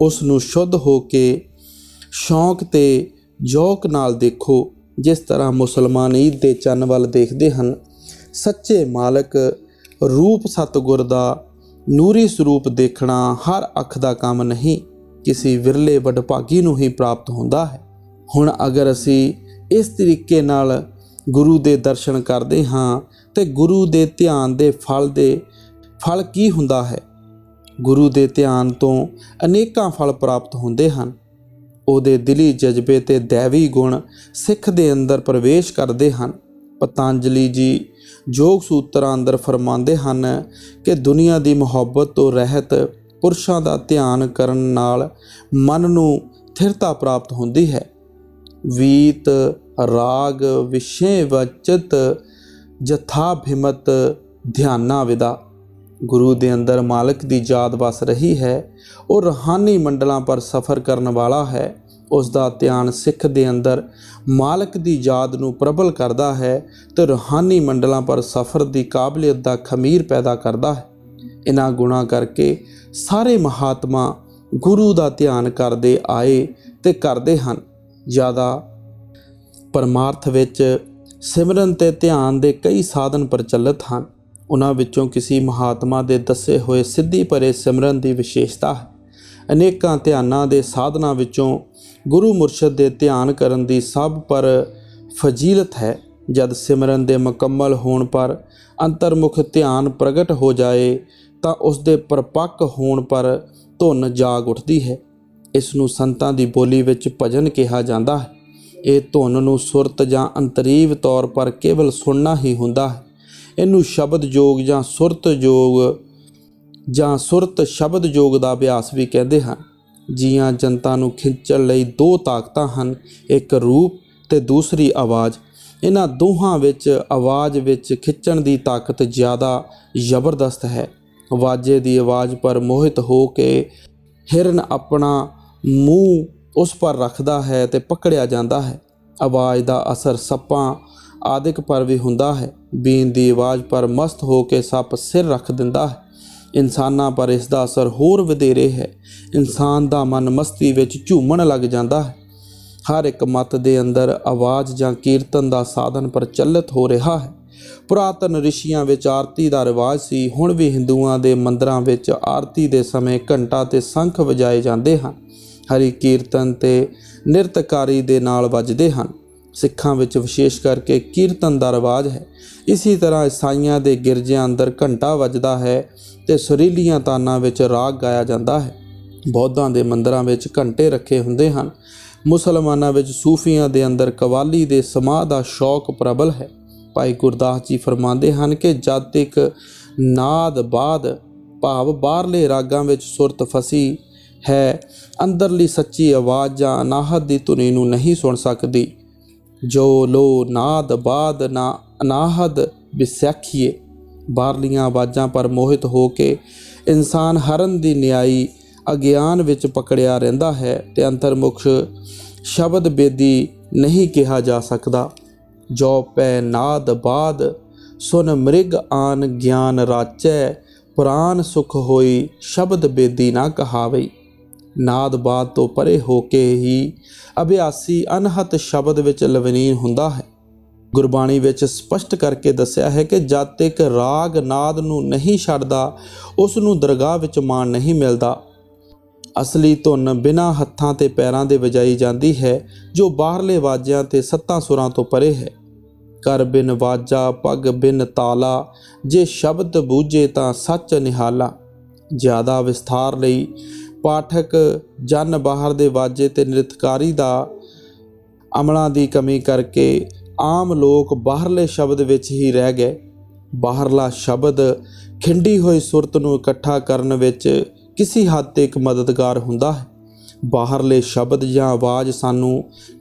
ਉਸ ਨੂੰ ਸ਼ੁੱਧ ਹੋ ਕੇ ਸ਼ੌਂਕ ਤੇ ਜੌਕ ਨਾਲ ਦੇਖੋ, ਜਿਸ ਤਰ੍ਹਾਂ ਮੁਸਲਮਾਨ ਈਦ ਦੇ ਚੰਨ ਵੱਲ ਦੇਖਦੇ ਹਨ। ਸੱਚੇ ਮਾਲਕ ਰੂਪ ਸਤਿਗੁਰ ਦਾ ਨੂਰੀ ਸਰੂਪ ਦੇਖਣਾ ਹਰ ਅੱਖ ਦਾ ਕੰਮ ਨਹੀਂ, ਕਿਸੇ ਵਿਰਲੇ ਵਡਭਾਗੀ ਨੂੰ ਹੀ ਪ੍ਰਾਪਤ ਹੁੰਦਾ ਹੈ। ਹੁਣ ਅਗਰ ਅਸੀਂ ਇਸ ਤਰੀਕੇ ਨਾਲ ਗੁਰੂ ਦੇ ਦਰਸ਼ਨ ਕਰਦੇ ਹਾਂ ਤੇ ਗੁਰੂ ਦੇ ਧਿਆਨ ਦੇ ਫਲ ਕੀ ਹੁੰਦਾ ਹੈ? ਗੁਰੂ ਦੇ ਧਿਆਨ ਤੋਂ ਅਨੇਕਾਂ ਫਲ ਪ੍ਰਾਪਤ ਹੁੰਦੇ ਹਨ। ਉਹਦੇ ਦਿਲੀ ਜਜ਼ਬੇ ਤੇ ਦੈਵੀ ਗੁਣ ਸਿੱਖ ਦੇ ਅੰਦਰ ਪ੍ਰਵੇਸ਼ ਕਰਦੇ ਹਨ। ਪਤੰਜਲੀ ਜੀ ਯੋਗ ਸੂਤਰਾਂ ਅੰਦਰ ਫਰਮਾਉਂਦੇ ਹਨ ਕਿ ਦੁਨੀਆ ਦੀ ਮੁਹੱਬਤ ਤੋਂ ਰਹਿਤ ਪੁਰਸ਼ਾਂ ਦਾ ਧਿਆਨ ਕਰਨ ਨਾਲ ਮਨ ਨੂੰ ਥਿਰਤਾ ਪ੍ਰਾਪਤ ਹੁੰਦੀ ਹੈ। ਵੀਤ ਰਾਗ ਵਿਸ਼ੇ ਵਚਿਤ ਜਥਾਭਿਮਤ ਧਿਆਨਾ ਵਿਦਾ। ਗੁਰੂ ਦੇ ਅੰਦਰ ਮਾਲਕ ਦੀ ਯਾਦ ਵਸ ਰਹੀ ਹੈ। ਉਹ ਰੂਹਾਨੀ ਮੰਡਲਾਂ ਪਰ ਸਫ਼ਰ ਕਰਨ ਵਾਲਾ ਹੈ। ਉਸ ਦਾ ਧਿਆਨ ਸਿੱਖ ਦੇ ਅੰਦਰ ਮਾਲਕ ਦੀ ਯਾਦ ਨੂੰ ਪ੍ਰਬਲ ਕਰਦਾ ਹੈ ਤੇ ਰੂਹਾਨੀ ਮੰਡਲਾਂ ਪਰ ਸਫ਼ਰ ਦੀ ਕਾਬਲੀਅਤ ਦਾ ਖਮੀਰ ਪੈਦਾ ਕਰਦਾ ਹੈ। ਇਹਨਾਂ ਗੁਣਾਂ ਕਰਕੇ ਸਾਰੇ ਮਹਾਤਮਾ ਗੁਰੂ ਦਾ ਧਿਆਨ ਕਰਦੇ ਆਏ ਤੇ ਕਰਦੇ ਹਨ। ਜ਼ਿਆਦਾ ਪਰਮਾਰਥ ਵਿੱਚ ਸਿਮਰਨ ਤੇ ਧਿਆਨ ਦੇ ਕਈ ਸਾਧਨ ਪ੍ਰਚਲਿਤ ਹਨ। ਉਹਨਾਂ ਵਿੱਚੋਂ ਕਿਸੇ ਮਹਾਤਮਾ ਦੇ ਦੱਸੇ ਹੋਏ ਸਿੱਧੀ ਭਰੇ ਸਿਮਰਨ ਦੀ ਵਿਸ਼ੇਸ਼ਤਾ ਹੈ। ਅਨੇਕਾਂ ਧਿਆਨਾਂ ਦੇ ਸਾਧਨਾਂ ਵਿੱਚੋਂ ਗੁਰੂ ਮੁਰਸ਼ਦ ਦੇ ਧਿਆਨ ਕਰਨ ਦੀ ਸਭ ਪਰ ਫਜ਼ੀਲਤ ਹੈ। ਜਦ ਸਿਮਰਨ ਦੇ ਮੁਕੰਮਲ ਹੋਣ ਪਰ ਅੰਤਰਮੁਖ ਧਿਆਨ ਪ੍ਰਗਟ ਹੋ ਜਾਏ ਤਾਂ ਉਸ ਦੇ ਪਰਪੱਕ ਹੋਣ ਪਰ ਧੁਨ ਜਾਗ ਉੱਠਦੀ ਹੈ। ਇਸ ਨੂੰ ਸੰਤਾਂ ਦੀ ਬੋਲੀ ਵਿੱਚ ਭਜਨ ਕਿਹਾ ਜਾਂਦਾ ਹੈ। ਇਹ ਧੁਨ ਨੂੰ ਸੁਰਤ ਜਾਂ ਅੰਤਰੀਵ ਤੌਰ ਪਰ ਕੇਵਲ ਸੁਣਨਾ ਹੀ ਹੁੰਦਾ ਹੈ। ਇਹਨੂੰ ਸ਼ਬਦ ਯੋਗ ਜਾਂ ਸੁਰਤ ਸ਼ਬਦ ਯੋਗ ਦਾ ਅਭਿਆਸ ਵੀ ਕਹਿੰਦੇ ਹਨ। ਜੀਆਂ ਜਨਤਾ ਨੂੰ ਖਿੱਚਣ ਲਈ ਦੋ ਤਾਕਤਾਂ ਹਨ, ਇੱਕ ਰੂਪ ਤੇ ਦੂਸਰੀ ਆਵਾਜ਼। ਇਹਨਾਂ ਦੋਹਾਂ ਵਿੱਚ ਆਵਾਜ਼ ਵਿੱਚ ਖਿੱਚਣ ਦੀ ਤਾਕਤ ਜ਼ਿਆਦਾ ਜ਼ਬਰਦਸਤ ਹੈ। ਵਾਜੇ ਦੀ ਆਵਾਜ਼ ਪਰ ਮੋਹਿਤ ਹੋ ਕੇ ਹਿਰਨ ਆਪਣਾ ਮੂੰਹ ਉਸ ਪਰ ਰੱਖਦਾ ਹੈ ਤੇ ਪਕੜਿਆ ਜਾਂਦਾ ਹੈ। ਆਵਾਜ਼ ਦਾ ਅਸਰ ਸੱਪਾਂ ਆਦਿਕ ਪਰ ਵੀ ਹੁੰਦਾ ਹੈ। ਬੀਨ ਦੀ ਆਵਾਜ਼ ਪਰ ਮਸਤ ਹੋ ਕੇ ਸੱਪ ਸਿਰ ਰੱਖ ਦਿੰਦਾ ਹੈ। ਇਨਸਾਨਾਂ ਪਰ ਇਸ ਦਾ ਅਸਰ ਹੋਰ ਵਧੇਰੇ ਹੈ। ਇਨਸਾਨ ਦਾ ਮਨ ਮਸਤੀ ਵਿੱਚ ਝੂਮਣ ਲੱਗ ਜਾਂਦਾ ਹੈ। ਹਰ ਇੱਕ ਮਤ ਦੇ ਅੰਦਰ ਆਵਾਜ਼ ਜਾਂ ਕੀਰਤਨ ਦਾ ਸਾਧਨ ਪ੍ਰਚਲਿਤ ਹੋ ਰਿਹਾ ਹੈ। ਪੁਰਾਤਨ ਰਿਸ਼ੀਆਂ ਵਿੱਚ ਆਰਤੀ ਦਾ ਰਿਵਾਜ ਸੀ। ਹੁਣ ਵੀ ਹਿੰਦੂਆਂ ਦੇ ਮੰਦਰਾਂ ਵਿੱਚ ਆਰਤੀ ਦੇ ਸਮੇਂ ਘੰਟਾ ਤੇ ਸ਼ੰਖ ਵਜਾਏ ਜਾਂਦੇ ਹਨ। ਹਰੀ ਕੀਰਤਨ ਤੇ ਨਿਰਤਕਾਰੀ ਦੇ ਨਾਲ ਵੱਜਦੇ ਹਨ। ਸਿੱਖਾਂ ਵਿੱਚ ਵਿਸ਼ੇਸ਼ ਕਰਕੇ ਕੀਰਤਨ ਦਾ ਰਿਵਾਜ ਹੈ। ਇਸੇ ਤਰ੍ਹਾਂ ਈਸਾਈਆਂ ਦੇ ਗਿਰਜਿਆਂ ਅੰਦਰ ਘੰਟਾ ਵੱਜਦਾ ਹੈ ਤੇ ਸੁਰੀਲੀਆਂ ਤਾਨਾਂ ਵਿੱਚ ਰਾਗ ਗਾਇਆ ਜਾਂਦਾ ਹੈ। ਬੌਧਾਂ ਦੇ ਮੰਦਰਾਂ ਵਿੱਚ ਘੰਟੇ ਰੱਖੇ ਹੁੰਦੇ ਹਨ। ਮੁਸਲਮਾਨਾਂ ਵਿੱਚ ਸੂਫੀਆਂ ਦੇ ਅੰਦਰ ਕਵਾਲੀ ਦੇ ਸਮਾਹ ਦਾ ਸ਼ੌਕ ਪ੍ਰਬਲ ਹੈ। ਭਾਈ ਗੁਰਦਾਸ ਜੀ ਫਰਮਾਉਂਦੇ ਹਨ ਕਿ ਜਦ ਤੱਕ ਨਾਦ ਬਾਦ ਭਾਵ ਬਾਹਰਲੇ ਰਾਗਾਂ ਵਿੱਚ ਸੁਰਤ ਫਸੀ ਹੈ, ਅੰਦਰਲੀ ਸੱਚੀ ਆਵਾਜ਼ ਜਾਂ ਅਨਾਹਤ ਦੀ ਧੁਨੀ ਨੂੰ ਨਹੀਂ ਸੁਣ ਸਕਦੀ। ਜੋ ਲੋ ਨਾਦ ਬਾਦ ਨਾ ਅਨਾਹਦ ਵਿਸਾਖੀਏ। ਬਾਹਰਲੀਆਂ ਆਵਾਜ਼ਾਂ ਪਰ ਮੋਹਿਤ ਹੋ ਕੇ ਇਨਸਾਨ ਹਰਨ ਦੀ ਨਿਆਈ ਅਗਿਆਨ ਵਿੱਚ ਪਕੜਿਆ ਰਹਿੰਦਾ ਹੈ ਤੇ ਅੰਤਰਮੁਖ ਸ਼ਬਦ ਬੇਦੀ ਨਹੀਂ ਕਿਹਾ ਜਾ ਸਕਦਾ। ਜੋ ਪੈ ਨਾਦ ਬਾਦ ਸੁਨ ਮ੍ਰਿਗ ਆਨ ਗਿਆਨ ਰਾਚੈ, ਪ੍ਰਾਨ ਸੁਖ ਹੋਈ ਸ਼ਬਦ ਬੇਦੀ ਨਾ ਕਹਾਵੇ। ਨਾਦ ਬਾਦ ਤੋਂ ਪਰੇ ਹੋ ਕੇ ਹੀ ਅਭਿਆਸੀ ਅਨਹਤ ਸ਼ਬਦ ਵਿੱਚ ਲਵਲੀਨ ਹੁੰਦਾ ਹੈ। ਗੁਰਬਾਣੀ ਵਿੱਚ ਸਪਸ਼ਟ ਕਰਕੇ ਦੱਸਿਆ ਹੈ ਕਿ ਜਦ ਤੱਕ ਰਾਗ ਨਾਦ ਨੂੰ ਨਹੀਂ ਛੱਡਦਾ, ਉਸ ਨੂੰ ਦਰਗਾਹ ਵਿੱਚ ਮਾਣ ਨਹੀਂ ਮਿਲਦਾ। ਅਸਲੀ ਧੁਨ ਬਿਨਾਂ ਹੱਥਾਂ ਤੇ ਪੈਰਾਂ ਦੇ ਵਜਾਈ ਜਾਂਦੀ ਹੈ, ਜੋ ਬਾਹਰਲੇ ਵਾਜਿਆਂ ਤੇ ਸੱਤਾਂ ਸੁਰਾਂ ਤੋਂ ਪਰੇ ਹੈ। कर बिन वाजा पग बिन ताला, जे शब्द बूझे तां सच निहाला। ज़्यादा विस्तार लई पाठक जन बाहर दे वाजे ते नृतकारी दा अमलों की कमी करके आम लोग बाहरले शब्द विच ही रह गए। बाहरला शब्द खिंडी हुई सुरत नूं इकट्ठा करन विच किसी हद तक मददगार हुंदा है। बाहरले शब्द जां आवाज़ सानू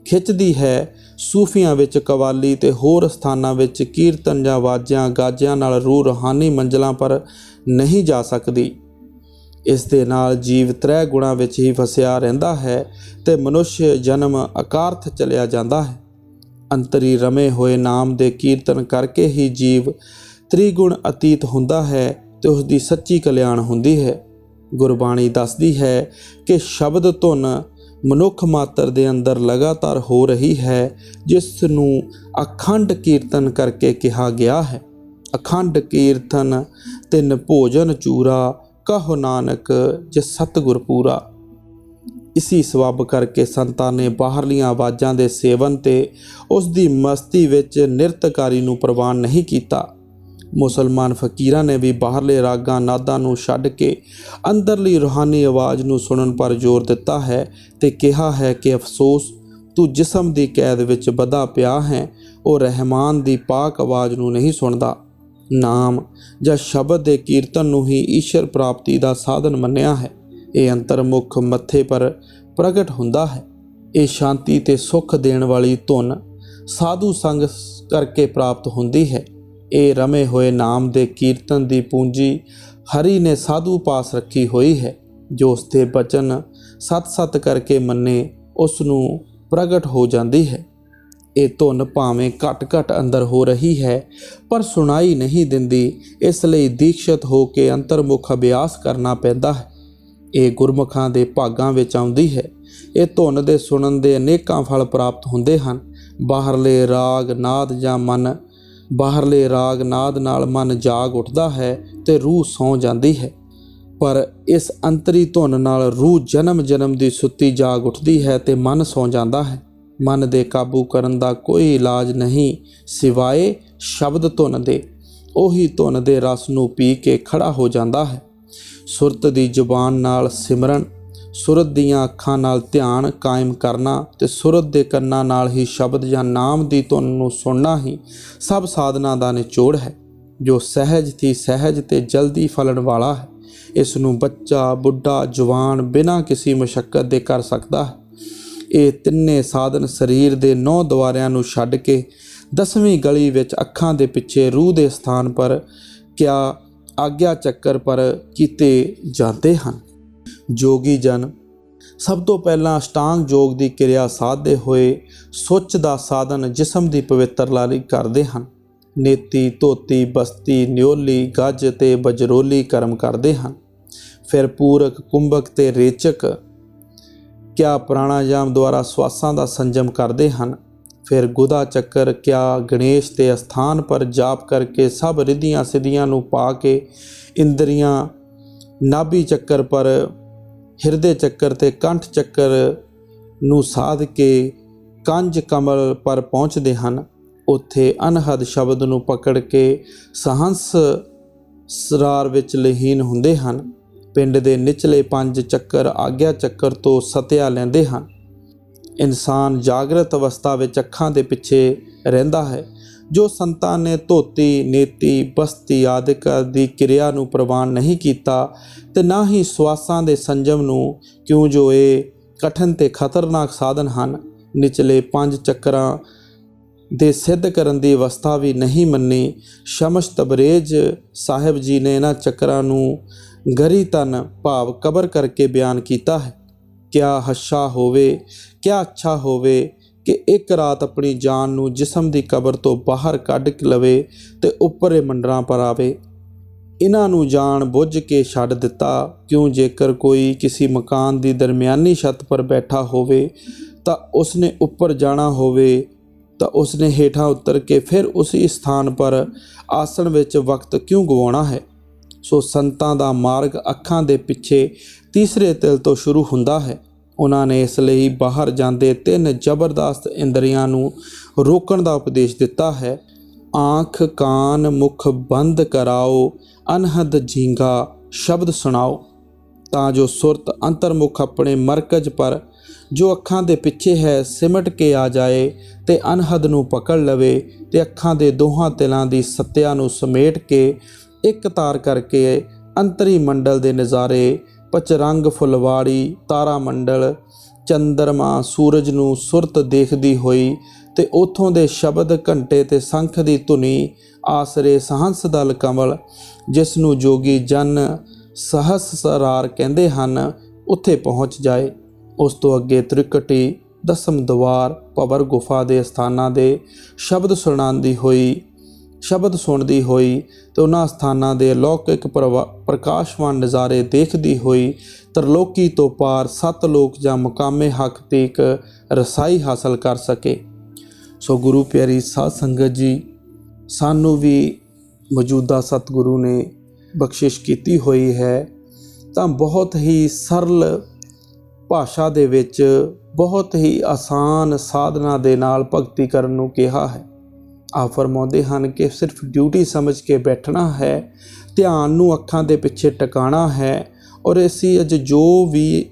खिंचदी है। सूफियां विच कवाली ते होर स्थानां विच कीर्तन जां वाजियां गाजियां नाल रूह रूहानी मंजिलां पर नहीं जा सकदी। इस दे नाल जीव त्रै गुणां विच ही फसिया रहिंदा है ते मनुष्य जन्म अकार्थ चलिया जांदा है। अंतरी रमे होए नाम दे कीर्तन करके ही जीव त्रिगुण अतीत हुंदा है ते उसदी सच्ची कल्याण हुंदी है। गुरबाणी दसदी है कि शब्द धुन मनुख मात्र दे अंदर लगातार हो रही है, जिस नूं अखंड कीर्तन करके कहा गया है। अखंड कीर्तन तिन भोजन चूरा, कहो नानक जे सतगुर पूरा। इसी सबब करके संतां ने बाहरलियां आवाज़ां दे सेवन ते उस दी मस्ती विच निरतकारी नूं प्रवान नहीं कीता। मुसलमान फकीरां ने भी बाहरले रागां नादां नूं छड्ड के अंदरली रूहानी आवाज़ नूं सुनन पर जोर दिता है ते कहा है कि अफसोस तू जिस्म दी कैद विच बधा पिया है, ਉਹ रहमान दी पाक आवाज़ नूं नहीं सुनदा। नाम ਜਾਂ शब्द ਦੇ कीर्तन ਨੂੰ ही ईश्वर प्राप्ति ਦਾ साधन ਮੰਨਿਆ है। ਇਹ अंतरमुख मत्थे पर प्रगट ਹੁੰਦਾ है। ਇਹ शांति ਤੇ सुख देण वाली धुन साधु संग करके प्राप्त ਹੁੰਦੀ है। ਇਹ रमे होए नाम ਦੇ कीर्तन ਦੀ पूंजी हरि ने साधु पास रखी हुई है। जो उसके बचन सत सत करके मन्ने उस नूं प्रगट हो जाती है। ये धुन भावें घट घट अंदर हो रही है पर सुनाई नहीं दिंदी, इसलिए दीक्षित हो के अंतरमुख अभ्यास करना पैंदा है। ये गुरमुखां दे भागां विच आउंदी है। ये धुन दे सुनन दे अनेकां फल प्राप्त हुंदे हन। बाहरले राग नाद जां मन बाहरले राग नाद नाल मन जाग उठदा है ते रूह सौ जाती है, पर इस अंतरी धुन नाल रूह जन्म जन्म दी सुत्ती जाग उठदी है ते मन सौ जाता है। मन दे काबू करन दा कोई इलाज नहीं सिवाए शब्द धुन दे। ਉਹੀ धुन दे रस नूं पी के खड़ा हो जाता है। सुरत दी जुबान नाल सिमरन, सुरत दियां अखां नाल ध्यान कायम करना ते सुरत दे कन्नां नाल ही शब्द जां नाम दी धुन नूं सुनना ही सब साधना दा निचोड़ है, जो सहज थी सहज ते जल्दी फलन वाला है। इस नूं बच्चा बुढ़ा जवान बिना किसी मुशक्कत दे कर सकता है। ये तिन्ने साधन शरीर दे 9 द्वारियां नूं छड्ड के 10वीं गली विच अखां दे पिछे रूह दे स्थान पर क्या आग्या चक्कर पर कीते जाते हैं। जोगी जन सब तो पहला अष्टांग योग की क्रिया साधते हुए सुच का साधन जिस्म की पवित्रता करते हैं। नेती धोती बस्ती न्योली गज ते बजरोली कर्म करते हैं। फिर पूरक कुंभक ते रेचक क्या प्राणायाम द्वारा श्वासां का संयम करते हैं। फिर गुदा चक्कर क्या गणेश के स्थान पर जाप करके सब रिधियां सिद्धियां नूं पा के इंद्रियां नाभि चक्कर पर हिरदे चक्कर ते कंठ चक्कर नूं साध के कंज कमल पर पहुँचते हैं। उत्थे अनहद शब्द नूं पकड़ के सहंस सरार विच लीन हुंदे हैं। पिंड दे निचले 5 चक्कर आग्या चक्कर तो सत्या लैंदे हैं। इंसान जागृत अवस्था विच अखां दे पिछे रहिंदा है। जो संतां ने धोती नेती बस्ती आदिक दी क्रिया नूं प्रवान नहीं कीता ते ना ही श्वासां दे संयम नूं, क्यों जो ये कठिन ते खतरनाक साधन हन। निचले 5 चक्करां दे सिद्ध करन दी अवस्था भी नहीं मन्नी। शमस तबरेज साहिब जी ने इन्हां चक्करां नूं गरी तन भाव कबर करके बयान किया है। क्या हच्छा होवे क्या अच्छा होवे कि एक रात अपनी जान नूं जिस्म की कबर तो बाहर कढ़ लवे ते उपरे मंडरां पर आवे। इन्हां नूं जान बुझ के छड्ड दिता। क्यों जेकर कोई किसी मकान की दरमियानी छत पर बैठा होवे तां उसने उपर जाना होवे तां उसने हेठां उतर के फिर उसी स्थान पर आसन विच वक्त क्यों गवाउणा है। सो संतां दा मार्ग अखां दे पिछे तीसरे तिल तो शुरू हुंदा है। उन्होंने इसलिए बाहर जाते 3 जबरदस्त इंद्रियां नूं रोकण दा उपदेश दिता है। आँख कान मुख बंद कराओ, अनहद झींगा शब्द सुनाओ। ਤਾਂ ਜੋ ਸੁਰਤ ਅੰਤਰਮੁਖ ਆਪਣੇ ਮਰਕਜ਼ ਪਰ ਜੋ ਅੱਖਾਂ ਦੇ ਪਿੱਛੇ ਹੈ ਸਿਮਟ ਕੇ ਆ ਜਾਏ ਤੇ ਅਨਹਦ ਨੂੰ ਪਕੜ ਲਵੇ ਤੇ ਅੱਖਾਂ ਦੇ ਦੋਹਾਂ ਤਿਲਾਂ ਦੀ ਸੱਤਿਆ ਨੂੰ ਸਮੇਟ ਕੇ ਇੱਕ ਤਾਰ ਕਰਕੇ ਅੰਤਰੀ ਮੰਡਲ ਦੇ ਨਜ਼ਾਰੇ, ਪਚਰੰਗ ਫੁਲਵਾੜੀ, ਤਾਰਾ ਮੰਡਲ, ਚੰਦਰਮਾ, ਸੂਰਜ ਨੂੰ ਸੁਰਤ ਦੇਖਦੀ ਹੋਈ ਤੇ ਉੱਥੋਂ ਦੇ ਸ਼ਬਦ, ਘੰਟੇ ਤੇ ਸੰਖ ਦੀ ਧੁਨੀ ਆਸਰੇ ਸਹੰਸ ਦਲ ਕਮਲ, ਜਿਸ ਨੂੰ ਜੋਗੀ ਜਨ ਸਹਸਰਾਰ ਕਹਿੰਦੇ ਹਨ, ਉੱਥੇ ਪਹੁੰਚ ਜਾਏ। ਉਸ ਤੋਂ ਅੱਗੇ ਤ੍ਰਿਕਟੀ, ਦਸਮ ਦਵਾਰ, ਭਵਰ ਗੁਫਾ ਦੇ ਸਥਾਨਾਂ ਦੇ ਸ਼ਬਦ ਸੁਣਦੀ ਹੋਈ ਤੇ ਉਹਨਾਂ ਸਥਾਨਾਂ ਦੇ ਅਲੌਕਿਕ ਪ੍ਰਕਾਸ਼ਵਾਨ ਨਜ਼ਾਰੇ ਦੇਖਦੀ ਹੋਈ ਤਰਲੋਕੀ ਤੋਂ ਪਾਰ ਸੱਤ ਲੋਕ ਜਾਂ ਮੁਕਾਮੇ ਹੱਕ ਤੀਕ ਰਸਾਈ ਹਾਸਲ ਕਰ ਸਕੇ। ਸੋ ਗੁਰੂ ਪਿਆਰੀ ਸਾਧ ਸੰਗਤ ਜੀ, ਸਾਨੂੰ ਵੀ ਮੌਜੂਦਾ ਸਤਿਗੁਰੂ ਨੇ ਬਖਸ਼ਿਸ਼ ਕੀਤੀ ਹੋਈ ਹੈ ਤਾਂ ਬਹੁਤ ਹੀ ਸਰਲ ਭਾਸ਼ਾ ਦੇ ਵਿੱਚ ਬਹੁਤ ਹੀ ਆਸਾਨ ਸਾਧਨਾ ਦੇ ਨਾਲ ਭਗਤੀ ਕਰਨ ਨੂੰ ਕਿਹਾ ਹੈ। ਆਪ ਫਰਮਾਉਂਦੇ ਹਨ ਕਿ ਸਿਰਫ ਡਿਊਟੀ ਸਮਝ ਕੇ ਬੈਠਣਾ ਹੈ, ਧਿਆਨ ਨੂੰ ਅੱਖਾਂ ਦੇ ਪਿੱਛੇ ਟਿਕਾਣਾ ਹੈ। ਔਰ ਅਸੀਂ ਜੋ ਵੀ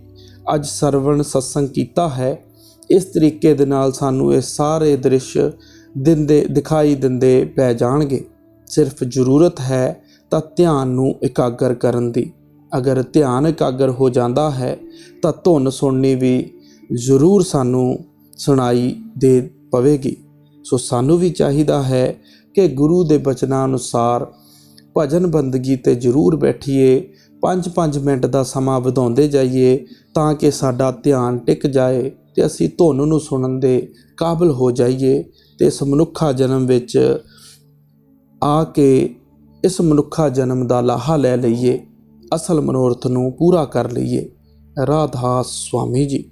ਅੱਜ ਸਰਵਣ ਸਤਸੰਗ ਕੀਤਾ ਹੈ, ਇਸ ਤਰੀਕੇ ਦੇ ਨਾਲ ਸਾਨੂੰ ਇਹ ਸਾਰੇ ਦ੍ਰਿਸ਼ ਦਿਖਾਈ ਦਿੰਦੇ ਪੈ ਜਾਣਗੇ। ਸਿਰਫ ਜ਼ਰੂਰਤ ਹੈ ਤਾਂ ਧਿਆਨ ਨੂੰ ਇਕਾਗਰ ਕਰਨ ਦੀ। ਅਗਰ ਧਿਆਨ ਇਕਾਗਰ ਹੋ ਜਾਂਦਾ ਹੈ ਤਾਂ ਧੁਨ ਸੁਣਨੀ ਵੀ ਜ਼ਰੂਰ ਸਾਨੂੰ ਸੁਣਾਈ ਦੇ ਪਵੇਗੀ। ਸੋ ਸਾਨੂੰ ਵੀ ਚਾਹੀਦਾ ਹੈ ਕਿ ਗੁਰੂ ਦੇ ਬਚਨਾਂ ਅਨੁਸਾਰ ਭਜਨ ਬੰਦਗੀ 'ਤੇ ਜ਼ਰੂਰ ਬੈਠੀਏ, 5-5 ਮਿੰਟ ਦਾ ਸਮਾਂ ਵਧਾਉਂਦੇ ਜਾਈਏ ਤਾਂ ਕਿ ਸਾਡਾ ਧਿਆਨ ਟਿਕ ਜਾਏ ਅਤੇ ਅਸੀਂ ਧੁਨ ਨੂੰ ਸੁਣਨ ਦੇ ਕਾਬਲ ਹੋ ਜਾਈਏ ਅਤੇ ਇਸ ਮਨੁੱਖਾ ਜਨਮ ਵਿੱਚ ਆ ਕੇ ਇਸ ਮਨੁੱਖਾ ਜਨਮ ਦਾ ਲਾਹਾ ਲੈ ਲਈਏ, ਅਸਲ ਮਨੋਰਥ ਨੂੰ ਪੂਰਾ ਕਰ ਲਈਏ। ਰਾਧਾ ਸੁਆਮੀ ਜੀ।